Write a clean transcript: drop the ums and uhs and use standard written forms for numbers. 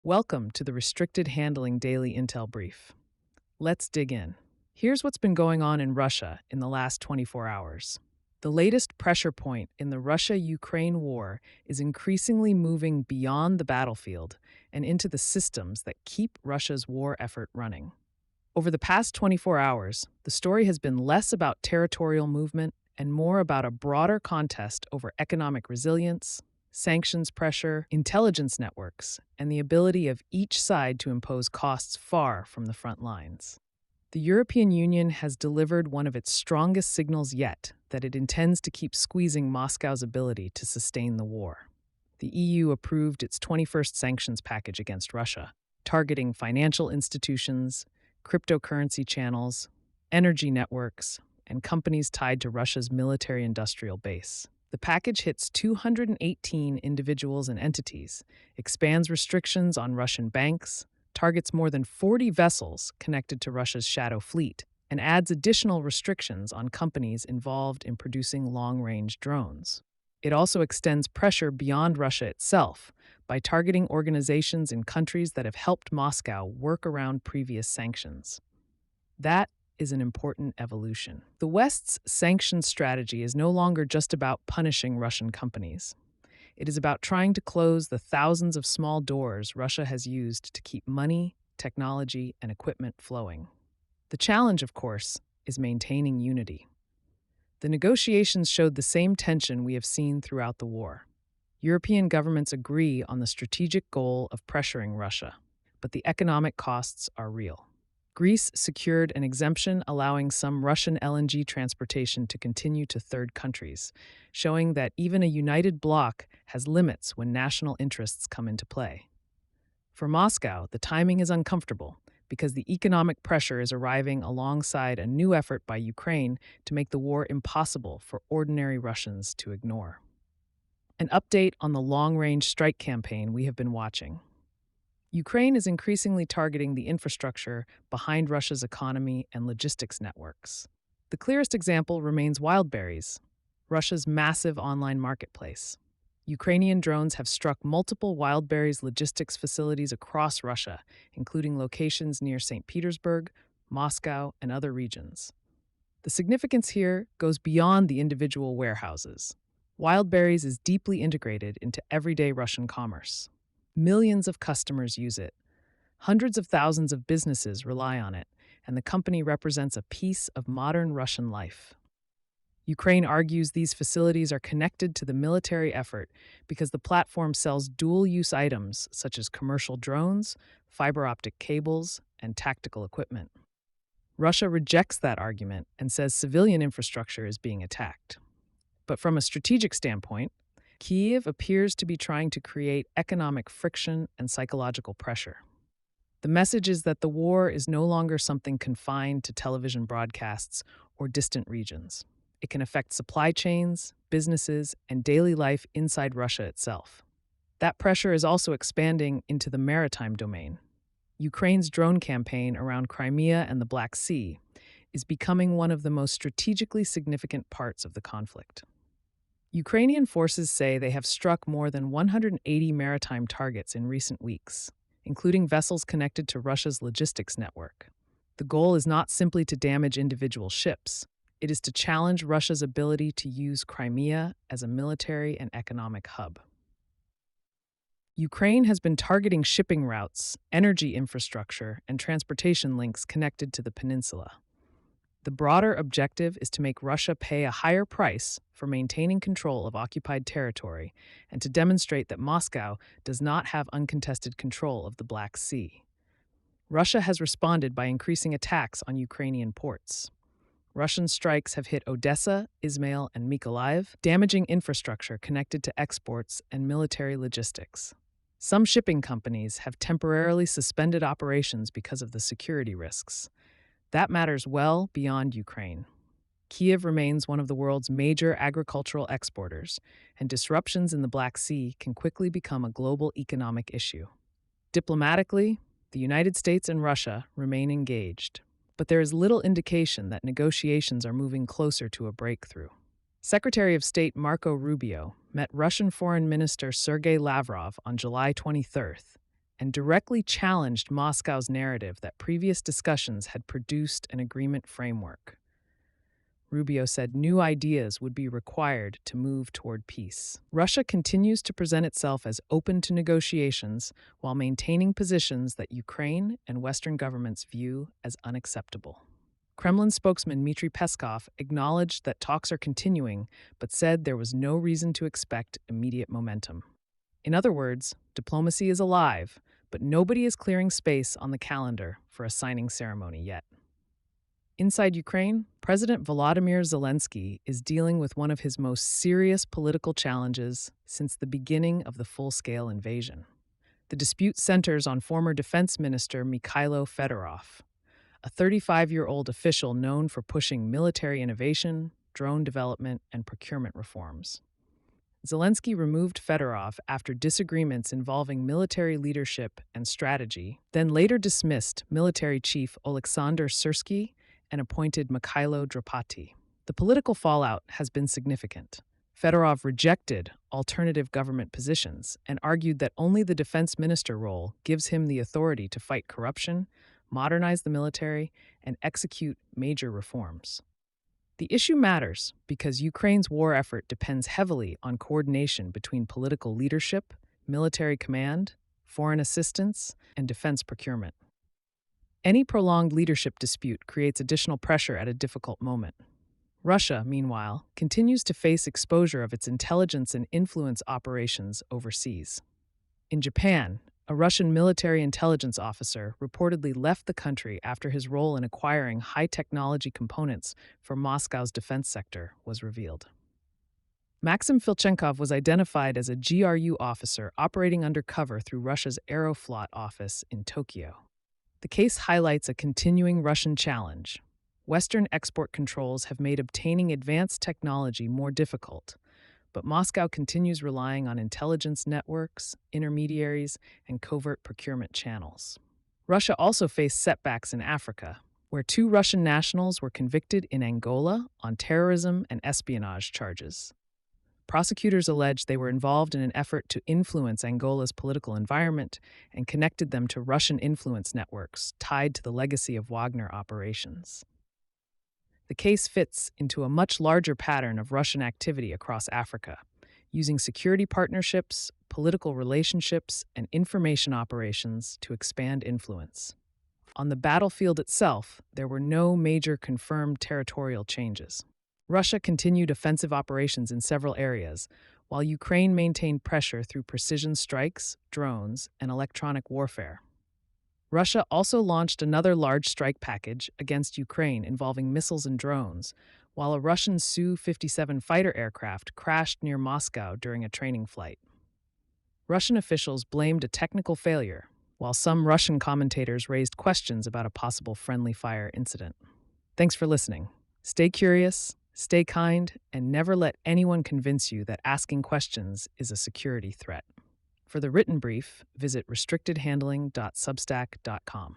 Welcome to the Restricted Handling Daily Intel Brief. Let's dig in. Here's what's been going on in Russia in the last 24 hours. The latest pressure point in the Russia-Ukraine war is increasingly moving beyond the battlefield and into the systems that keep Russia's war effort running. Over the past 24 hours, the story has been less about territorial movement and more about a broader contest over economic resilience, sanctions pressure, intelligence networks, and the ability of each side to impose costs far from the front lines. The European Union has delivered one of its strongest signals yet that it intends to keep squeezing Moscow's ability to sustain the war. The EU approved its 21st sanctions package against Russia, targeting financial institutions, cryptocurrency channels, energy networks, and companies tied to Russia's military-industrial base. The package hits 218 individuals and entities, expands restrictions on Russian banks, targets more than 40 vessels connected to Russia's shadow fleet, and adds additional restrictions on companies involved in producing long-range drones. It also extends pressure beyond Russia itself by targeting organizations in countries that have helped Moscow work around previous sanctions. That is an important evolution. The West's sanctions strategy is no longer just about punishing Russian companies. It is about trying to close the thousands of small doors Russia has used to keep money, technology, and equipment flowing. The challenge, of course, is maintaining unity. The negotiations showed the same tension we have seen throughout the war. European governments agree on the strategic goal of pressuring Russia, but the economic costs are real. Greece secured an exemption allowing some Russian LNG transportation to continue to third countries, showing that even a united bloc has limits when national interests come into play. For Moscow, the timing is uncomfortable because the economic pressure is arriving alongside a new effort by Ukraine to make the war impossible for ordinary Russians to ignore. An update on the long-range strike campaign we have been watching. Ukraine is increasingly targeting the infrastructure behind Russia's economy and logistics networks. The clearest example remains Wildberries, Russia's massive online marketplace. Ukrainian drones have struck multiple Wildberries logistics facilities across Russia, including locations near St. Petersburg, Moscow, and other regions. The significance here goes beyond the individual warehouses. Wildberries is deeply integrated into everyday Russian commerce. Millions of customers use it. Hundreds of thousands of businesses rely on it, and the company represents a piece of modern Russian life. Ukraine argues these facilities are connected to the military effort because the platform sells dual-use items such as commercial drones, fiber optic cables, and tactical equipment. Russia rejects that argument and says civilian infrastructure is being attacked. But from a strategic standpoint, Kyiv appears to be trying to create economic friction and psychological pressure. The message is that the war is no longer something confined to television broadcasts or distant regions. It can affect supply chains, businesses, and daily life inside Russia itself. That pressure is also expanding into the maritime domain. Ukraine's drone campaign around Crimea and the Black Sea is becoming one of the most strategically significant parts of the conflict. Ukrainian forces say they have struck more than 180 maritime targets in recent weeks, including vessels connected to Russia's logistics network. The goal is not simply to damage individual ships. It is to challenge Russia's ability to use Crimea as a military and economic hub. Ukraine has been targeting shipping routes, energy infrastructure, and transportation links connected to the peninsula. The broader objective is to make Russia pay a higher price for maintaining control of occupied territory and to demonstrate that Moscow does not have uncontested control of the Black Sea. Russia has responded by increasing attacks on Ukrainian ports. Russian strikes have hit Odessa, Izmail, and Mykolaiv, damaging infrastructure connected to exports and military logistics. Some shipping companies have temporarily suspended operations because of the security risks. That matters well beyond Ukraine. Kyiv remains one of the world's major agricultural exporters, and disruptions in the Black Sea can quickly become a global economic issue. Diplomatically, the United States and Russia remain engaged, but there is little indication that negotiations are moving closer to a breakthrough. Secretary of State Marco Rubio met Russian Foreign Minister Sergei Lavrov on July 23rd and directly challenged Moscow's narrative that previous discussions had produced an agreement framework. Rubio said new ideas would be required to move toward peace. Russia continues to present itself as open to negotiations while maintaining positions that Ukraine and Western governments view as unacceptable. Kremlin spokesman Dmitry Peskov acknowledged that talks are continuing, but said there was no reason to expect immediate momentum. In other words, diplomacy is alive, but nobody is clearing space on the calendar for a signing ceremony yet. Inside Ukraine, President Volodymyr Zelensky is dealing with one of his most serious political challenges since the beginning of the full-scale invasion. The dispute centers on former Defense Minister Mikhailo Fedorov, a 35-year-old official known for pushing military innovation, drone development, and procurement reforms. Zelensky removed Fedorov after disagreements involving military leadership and strategy, then later dismissed military chief Oleksandr Syrsky and appointed Mikhailo Drapati. The political fallout has been significant. Fedorov rejected alternative government positions and argued that only the defense minister role gives him the authority to fight corruption, modernize the military, and execute major reforms. The issue matters because Ukraine's war effort depends heavily on coordination between political leadership, military command, foreign assistance, and defense procurement. Any prolonged leadership dispute creates additional pressure at a difficult moment. Russia, meanwhile, continues to face exposure of its intelligence and influence operations overseas. In Japan, a Russian military intelligence officer reportedly left the country after his role in acquiring high-technology components for Moscow's defense sector was revealed. Maxim Filchenkov was identified as a GRU officer operating undercover through Russia's Aeroflot office in Tokyo. The case highlights a continuing Russian challenge. Western export controls have made obtaining advanced technology more difficult, but Moscow continues relying on intelligence networks, intermediaries, and covert procurement channels. Russia also faced setbacks in Africa, where 2 Russian nationals were convicted in Angola on terrorism and espionage charges. Prosecutors alleged they were involved in an effort to influence Angola's political environment and connected them to Russian influence networks tied to the legacy of Wagner operations. The case fits into a much larger pattern of Russian activity across Africa, using security partnerships, political relationships, and information operations to expand influence. On the battlefield itself, there were no major confirmed territorial changes. Russia continued offensive operations in several areas, while Ukraine maintained pressure through precision strikes, drones, and electronic warfare. Russia also launched another large strike package against Ukraine involving missiles and drones, while a Russian Su-57 fighter aircraft crashed near Moscow during a training flight. Russian officials blamed a technical failure, while some Russian commentators raised questions about a possible friendly fire incident. Thanks for listening. Stay curious, stay kind, and never let anyone convince you that asking questions is a security threat. For the written brief, visit restrictedhandling.substack.com.